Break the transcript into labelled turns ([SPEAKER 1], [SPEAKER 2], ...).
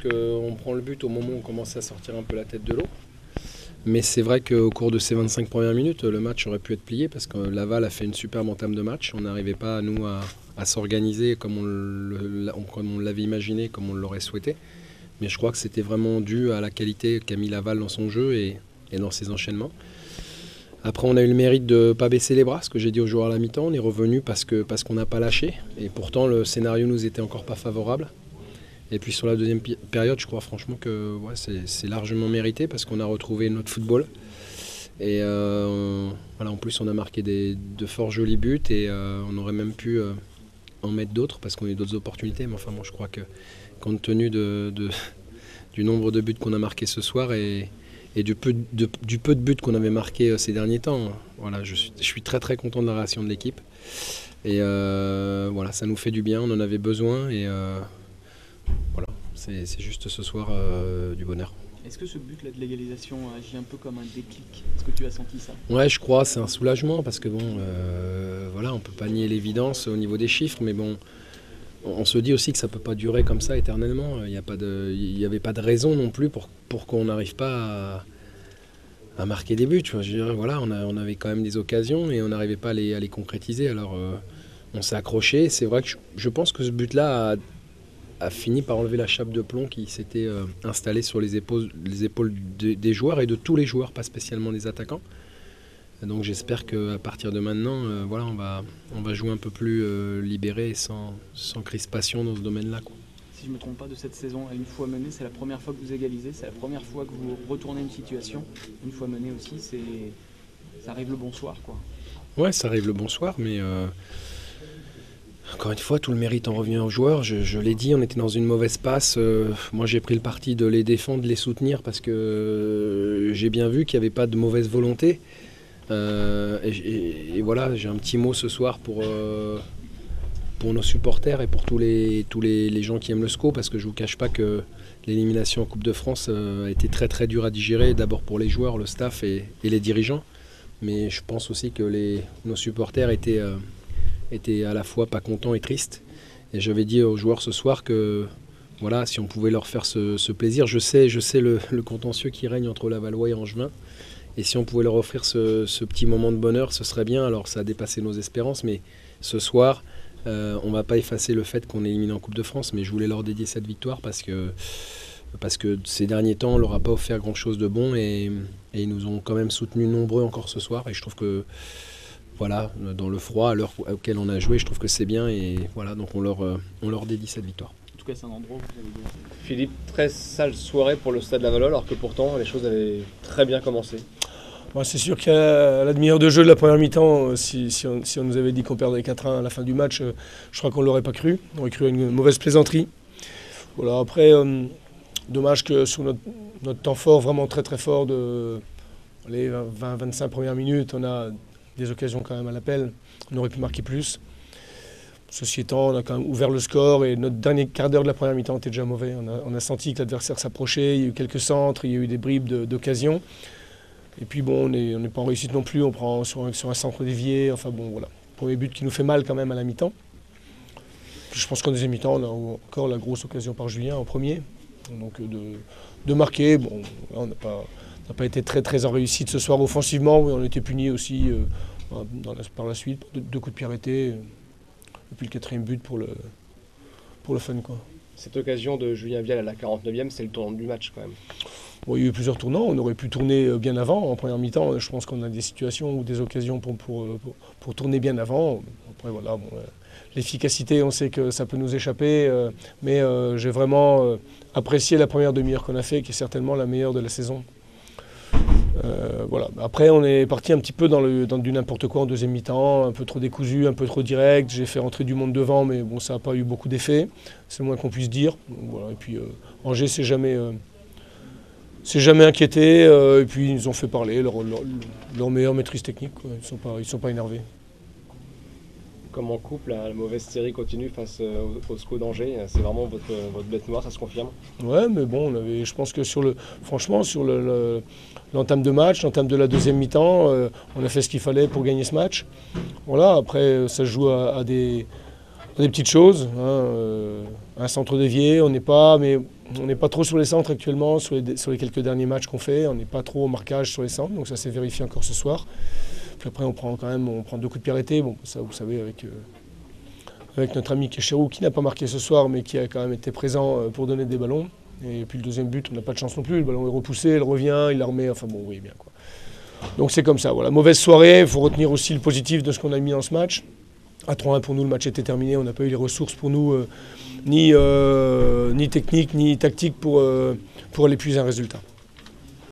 [SPEAKER 1] qu'on prend le but au moment où on commence à sortir un peu la tête de l'eau. Mais c'est vrai qu'au cours de ces 25 premières minutes, le match aurait pu être plié parce que Laval a fait une superbe entame de match. On n'arrivait pas, nous, à s'organiser comme on l'avait imaginé, comme on l'aurait souhaité. Mais je crois que c'était vraiment dû à la qualité qu'a mis Laval dans son jeu et dans ses enchaînements. Après, on a eu le mérite de ne pas baisser les bras, ce que j'ai dit aux joueurs à la mi-temps. On est revenu parce qu'on n'a pas lâché. Et pourtant, le scénario nous était encore pas favorable. Et puis sur la deuxième période, je crois franchement que c'est largement mérité parce qu'on a retrouvé notre football. Et voilà, en plus, on a marqué de forts jolis buts et on aurait même pu en mettre d'autres parce qu'on a eu d'autres opportunités. Mais enfin, bon, je crois que compte tenu du nombre de buts qu'on a marqués ce soir et du peu de buts qu'on avait marqués ces derniers temps, voilà, je suis très très content de la réaction de l'équipe. Et voilà, ça nous fait du bien, on en avait besoin et voilà, c'est juste ce soir du bonheur.
[SPEAKER 2] Est-ce que ce but-là de l'égalisation agit un peu comme un déclic? Est-ce que tu as senti ça?
[SPEAKER 1] Ouais, je crois, c'est un soulagement parce que bon, voilà, on peut pas nier l'évidence au niveau des chiffres, mais bon, on se dit aussi que ça peut pas durer comme ça éternellement. Il n'y avait pas de raison non plus pour qu'on n'arrive pas à marquer des buts. Tu vois. Je veux dire, voilà, on avait quand même des occasions et on n'arrivait pas à les concrétiser. Alors on s'est accroché. C'est vrai que je pense que ce but-là a fini par enlever la chape de plomb qui s'était installée sur les épaules des joueurs et de tous les joueurs, pas spécialement des attaquants. Donc j'espère qu'à partir de maintenant, voilà, on va jouer un peu plus libéré et sans crispation dans ce domaine-là, quoi.
[SPEAKER 2] Si je ne me trompe pas, de cette saison, à une fois menée, c'est la première fois que vous égalisez, c'est la première fois que vous retournez une situation. Une fois menée aussi, ça arrive le bonsoir, quoi. Ouais,
[SPEAKER 1] ça arrive le bonsoir, mais encore une fois, tout le mérite en revient aux joueurs. Je l'ai dit, on était dans une mauvaise passe. Moi, j'ai pris le parti de les défendre, de les soutenir parce que j'ai bien vu qu'il n'y avait pas de mauvaise volonté. Et voilà, j'ai un petit mot ce soir pour nos supporters et pour tous les gens qui aiment le SCO, parce que je ne vous cache pas que l'élimination en Coupe de France a été très très dure à digérer, d'abord pour les joueurs, le staff et les dirigeants. Mais je pense aussi que nos supporters étaient à la fois pas contents et tristes. Et j'avais dit aux joueurs ce soir que voilà, si on pouvait leur faire ce plaisir, je sais le contentieux qui règne entre Lavallois et Angevin. Et si on pouvait leur offrir ce petit moment de bonheur, ce serait bien. Alors ça a dépassé nos espérances, mais ce soir, on ne va pas effacer le fait qu'on est éliminé en Coupe de France, mais je voulais leur dédier cette victoire parce que ces derniers temps, on ne leur a pas offert grand-chose de bon et ils nous ont quand même soutenus nombreux encore ce soir. Et je trouve que, voilà, dans le froid, à l'heure auquel on a joué, je trouve que c'est bien. Et voilà, donc on leur dédie cette victoire.
[SPEAKER 2] En tout cas, c'est un endroit où vous avez bien.
[SPEAKER 3] Philippe, très sale soirée pour le Stade Lavallois, alors que pourtant les choses avaient très bien commencé.
[SPEAKER 4] Bon, c'est sûr qu'à la demi-heure de jeu de la première mi-temps, si on nous avait dit qu'on perdait 4-1 à la fin du match, je crois qu'on ne l'aurait pas cru. On aurait cru à une mauvaise plaisanterie. Voilà, après, dommage que sur notre temps fort, vraiment très très fort, de les 20-25 premières minutes, on a des occasions quand même à l'appel. On aurait pu marquer plus. Ceci étant, on a quand même ouvert le score et notre dernier quart d'heure de la première mi-temps était déjà mauvais. On a senti que l'adversaire s'approchait, il y a eu quelques centres, il y a eu des bribes d'occasions. Et puis bon, on n'est pas en réussite non plus, on prend sur un centre dévié, enfin bon voilà. Premier but qui nous fait mal quand même à la mi-temps. Puis je pense qu'en deuxième mi-temps, on a encore la grosse occasion par Julien en premier. Donc de marquer, bon, on n'a pas été très très en réussite ce soir offensivement, mais on a été punis aussi par la suite, deux coups de pied arrêtés. Et puis le quatrième but pour le fun, quoi.
[SPEAKER 3] Cette occasion de Julien Vial à la 49e, c'est le tournant du match quand même.
[SPEAKER 4] Bon, il y a eu plusieurs tournants, on aurait pu tourner bien avant. En première mi-temps, je pense qu'on a des situations ou des occasions pour tourner bien avant. Après voilà, bon, l'efficacité, on sait que ça peut nous échapper, mais j'ai vraiment apprécié la première demi-heure qu'on a fait, qui est certainement la meilleure de la saison. Voilà. Après, on est parti un petit peu dans du n'importe quoi en deuxième mi-temps, un peu trop décousu, un peu trop direct. J'ai fait rentrer du monde devant, mais bon, ça n'a pas eu beaucoup d'effet. C'est le moins qu'on puisse dire. Donc, voilà. Et puis Angers s'est jamais inquiété. Et puis ils nous ont fait parler, leur meilleure maîtrise technique, quoi. Ils sont pas énervés.
[SPEAKER 3] Comme en couple, la mauvaise série continue face au SCO d'Angers. C'est vraiment votre bête noire, ça se confirme?
[SPEAKER 4] Ouais, mais bon, je pense que franchement, sur l'entame de match, l'entame de la deuxième mi-temps, on a fait ce qu'il fallait pour gagner ce match. Voilà, après, ça se joue à des des petites choses. Un centre dévié, on n'est pas trop sur les centres actuellement, sur les quelques derniers matchs qu'on fait. On n'est pas trop au marquage sur les centres, donc ça s'est vérifié encore ce soir. Puis après, on prend 2 coups de pied arrêtés. Bon, ça, vous savez, avec notre ami Kéchérou, qui n'a pas marqué ce soir, mais qui a quand même été présent pour donner des ballons. Et puis le deuxième but, on n'a pas de chance non plus. Le ballon est repoussé, il revient, il la remet. Enfin bon, oui, bien quoi. Donc c'est comme ça. Voilà, mauvaise soirée. Il faut retenir aussi le positif de ce qu'on a mis dans ce match. À 3-1 pour nous, le match était terminé. On n'a pas eu les ressources pour nous, ni techniques, ni tactiques pour aller puiser un résultat.